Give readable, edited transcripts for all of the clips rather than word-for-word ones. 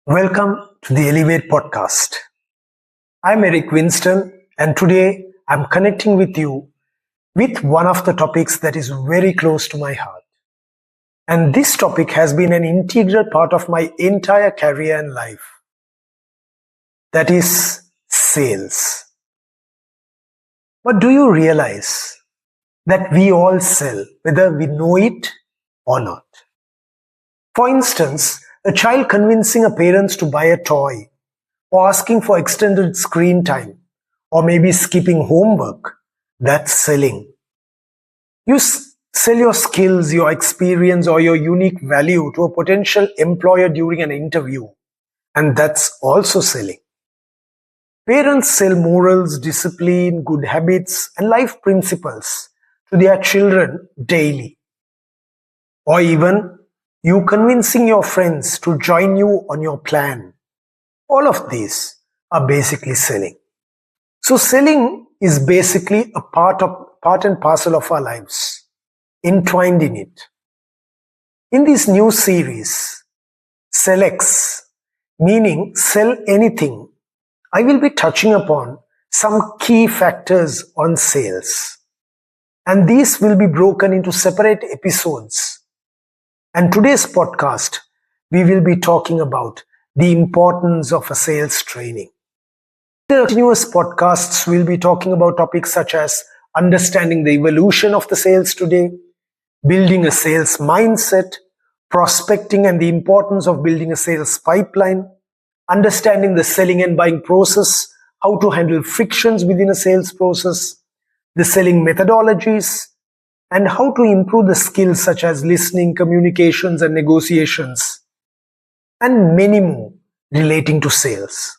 Welcome to the Elevate podcast. I'm Eric Winston, and today I'm connecting with you with one of the topics that is very close to my heart. And this topic has been an integral part of my entire career and life. That is sales. But do you realize that we all sell, whether we know it or not? For instance, a child convincing a parents to buy a toy, or asking for extended screen time, or maybe skipping homework, that's selling. You sell your skills, your experience, or your unique value to a potential employer during an interview, and that's also selling. Parents sell morals, discipline, good habits, and life principles to their children daily. Or even you convincing your friends to join you on your plan. All of these are basically selling. So selling is basically a part and parcel of our lives, entwined in it. In this new series, SellX, meaning sell anything, I will be touching upon some key factors on sales. And these will be broken into separate episodes. And today's podcast, we will be talking about the importance of a sales training. In the continuous podcasts, we'll be talking about topics such as understanding the evolution of the sales today, building a sales mindset, prospecting and the importance of building a sales pipeline, understanding the selling and buying process, how to handle frictions within a sales process, the selling methodologies, and how to improve the skills such as listening, communications, and negotiations, and many more relating to sales.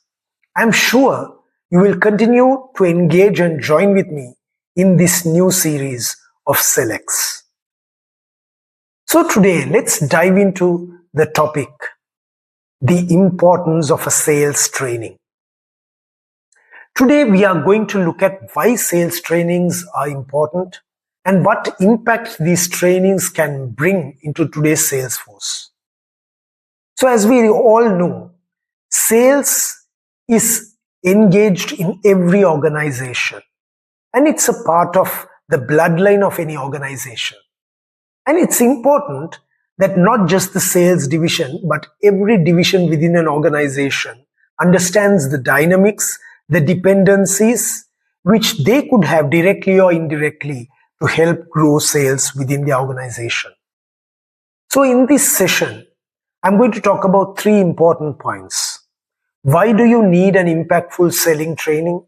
I'm sure you will continue to engage and join with me in this new series of SellX. So today, let's dive into the topic, the importance of a sales training. Today, we are going to look at why sales trainings are important and what impact these trainings can bring into today's sales force. So as we all know, sales is engaged in every organization, and it's a part of the bloodline of any organization. And it's important that not just the sales division, but every division within an organization understands the dynamics, the dependencies, which they could have directly or indirectly to help grow sales within the organization. So in this session, I'm going to talk about three important points. Why do you need an impactful selling training?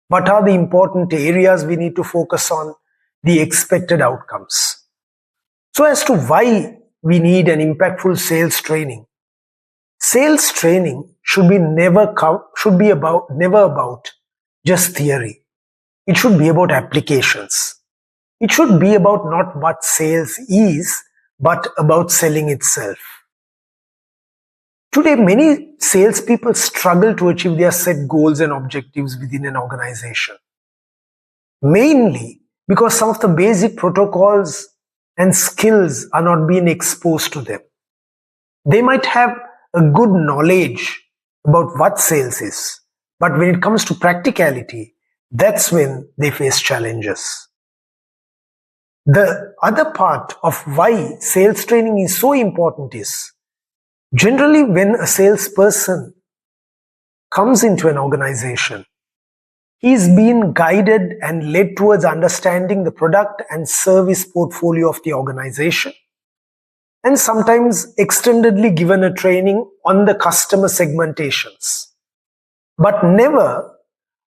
What are the important areas we need to focus on? The expected outcomes. So as to why we need an impactful sales training should be never about just theory. It should be about applications. It should be about not what sales is, but about selling itself. Today, many salespeople struggle to achieve their set goals and objectives within an organization. Mainly because some of the basic protocols and skills are not being exposed to them. They might have a good knowledge about what sales is, but when it comes to practicality, that's when they face challenges. The other part of why sales training is so important is, generally when a salesperson comes into an organization, he's been guided and led towards understanding the product and service portfolio of the organization, and sometimes extendedly given a training on the customer segmentations. But never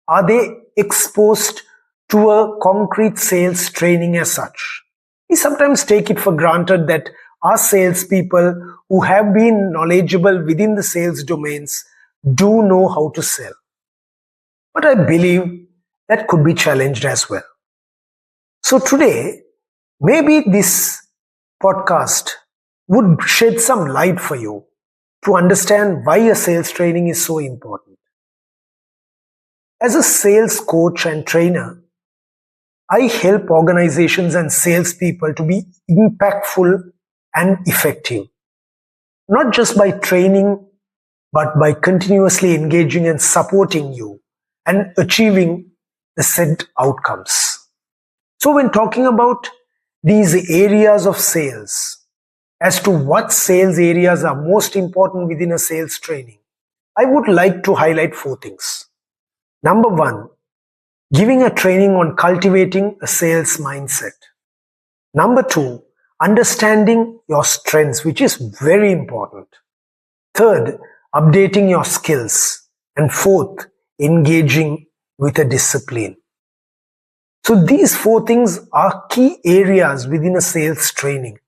are they exposed to a concrete sales training as such. We sometimes take it for granted that our salespeople who have been knowledgeable within the sales domains do know how to sell. But I believe that could be challenged as well. So today, maybe this podcast would shed some light for you to understand why a sales training is so important. As a sales coach and trainer, I help organizations and salespeople to be impactful and effective, not just by training but by continuously engaging and supporting you and achieving the said outcomes. So when talking about these areas of sales, as to what sales areas are most important within a sales training, I would like to highlight 4 things. Number 1, giving a training on cultivating a sales mindset. Number 2, understanding your strengths, which is very important. Third, updating your skills. And fourth, engaging with a discipline. So these 4 things are key areas within a sales training.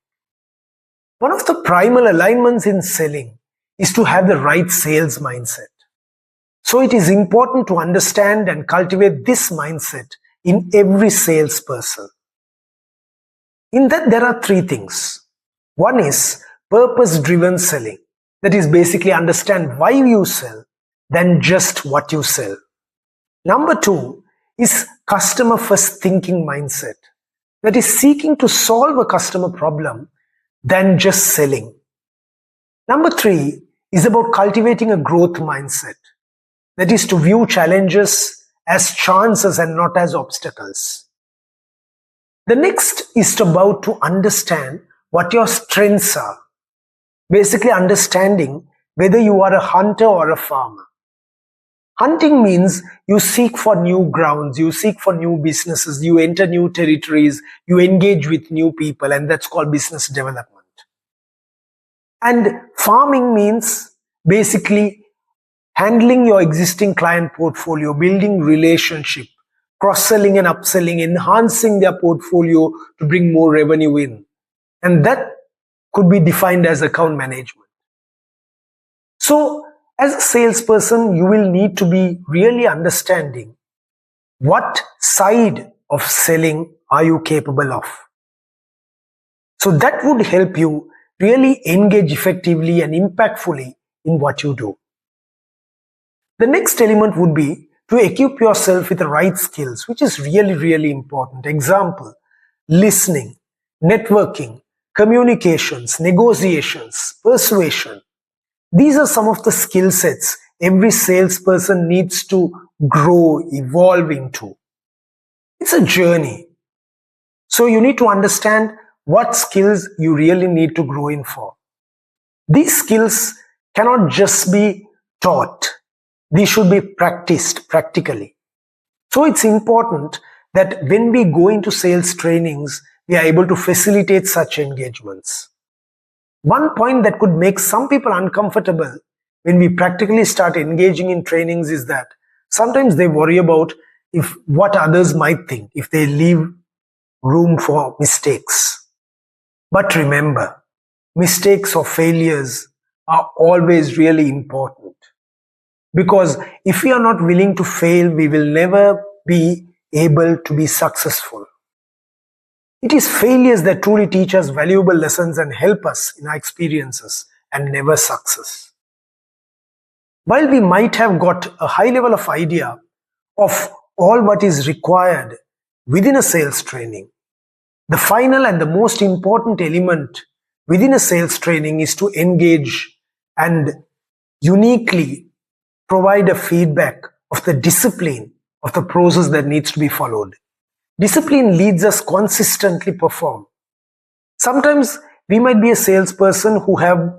One of the primal alignments in selling is to have the right sales mindset. So it is important to understand and cultivate this mindset in every salesperson. In that, there are 3 things. One is purpose-driven selling. That is basically understand why you sell than just what you sell. Number 2 is customer-first thinking mindset. That is seeking to solve a customer problem than just selling. Number 3 is about cultivating a growth mindset. That is to view challenges as chances and not as obstacles. The next is about to understand what your strengths are. Basically understanding whether you are a hunter or a farmer. Hunting means you seek for new grounds, you seek for new businesses, you enter new territories, you engage with new people, and that's called business development. And farming means basically handling your existing client portfolio, building relationship, cross-selling and upselling, enhancing their portfolio to bring more revenue in. And that could be defined as account management. So, as a salesperson, you will need to be really understanding what side of selling are you capable of. So that would help you really engage effectively and impactfully in what you do. The next element would be to equip yourself with the right skills, which is really important. Example, listening, networking, communications, negotiations, persuasion. These are some of the skill sets every salesperson needs to grow, evolve into. It's a journey. So you need to understand what skills you really need to grow in for. These skills cannot just be taught. These should be practiced practically. So it's important that when we go into sales trainings, we are able to facilitate such engagements. One point that could make some people uncomfortable when we practically start engaging in trainings is that sometimes they worry about what others might think if they leave room for mistakes. But remember, mistakes or failures are always really important. Because if we are not willing to fail, we will never be able to be successful. It is failures that truly teach us valuable lessons and help us in our experiences, and never success. While we might have got a high level of idea of all what is required within a sales training, the final and the most important element within a sales training is to engage and uniquely provide a feedback of the discipline of the process that needs to be followed. Discipline leads us consistently perform. Sometimes we might be a salesperson who have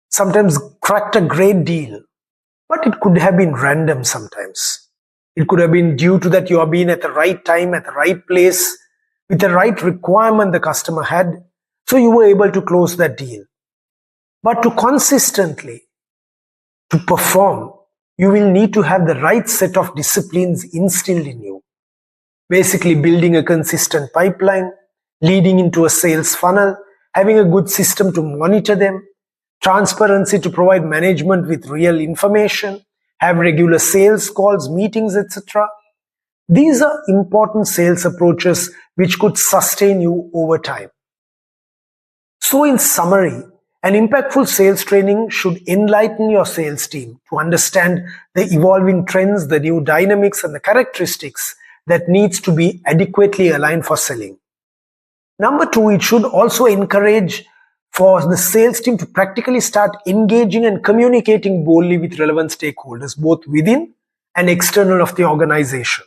sometimes cracked a great deal, but it could have been random sometimes. It could have been due to that you have been at the right time, at the right place, with the right requirement the customer had, so you were able to close that deal. But to consistently, to perform, you will need to have the right set of disciplines instilled in you. Basically building a consistent pipeline, leading into a sales funnel, having a good system to monitor them, transparency to provide management with real information, have regular sales calls, meetings, etc. These are important sales approaches which could sustain you over time. So in summary, an impactful sales training should enlighten your sales team to understand the evolving trends, the new dynamics, and the characteristics that needs to be adequately aligned for selling. Number 2, it should also encourage for the sales team to practically start engaging and communicating boldly with relevant stakeholders, both within and external of the organization.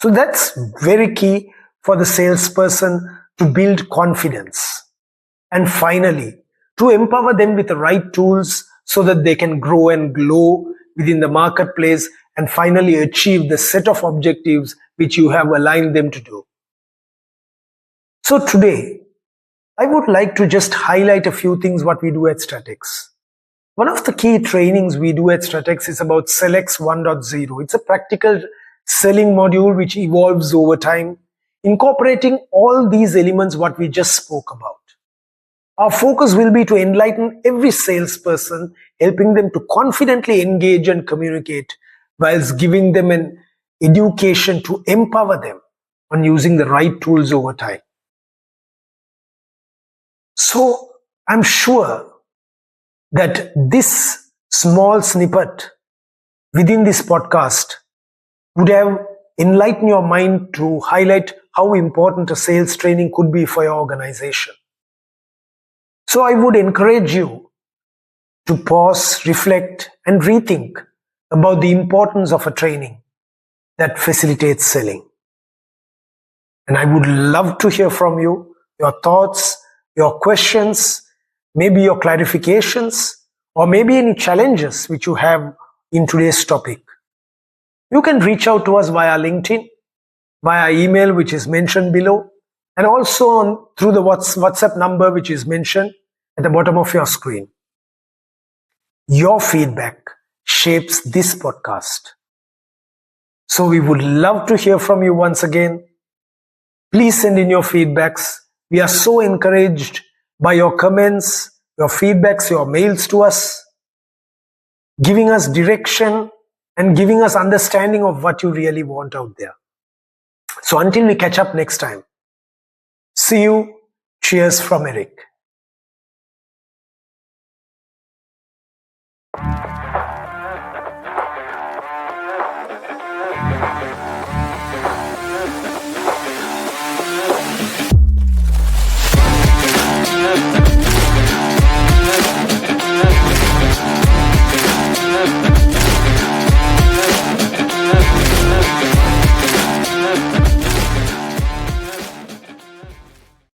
So that's very key for the salesperson to build confidence. And finally, to empower them with the right tools so that they can grow and glow within the marketplace and finally achieve the set of objectives which you have aligned them to do. So today, I would like to just highlight a few things what we do at Stratex. One of the key trainings we do at Stratex is about Selex 1.0. It's a practical selling module which evolves over time, incorporating all these elements what we just spoke about. Our focus will be to enlighten every salesperson, helping them to confidently engage and communicate, whilst giving them an education to empower them on using the right tools over time. So I'm sure that this small snippet within this podcast would have enlightened your mind to highlight how important a sales training could be for your organization. So I would encourage you to pause, reflect, and rethink about the importance of a training that facilitates selling. And I would love to hear from you, your thoughts, your questions, maybe your clarifications, or maybe any challenges which you have in today's topic. You can reach out to us via LinkedIn, via email which is mentioned below, and also through the WhatsApp number which is mentioned at the bottom of your screen. Your feedback shapes this podcast. So we would love to hear from you once again. Please send in your feedbacks. We are so encouraged by your comments, your feedbacks, your mails to us, giving us direction and giving us understanding of what you really want out there. So until we catch up next time, see you. Cheers from Eric.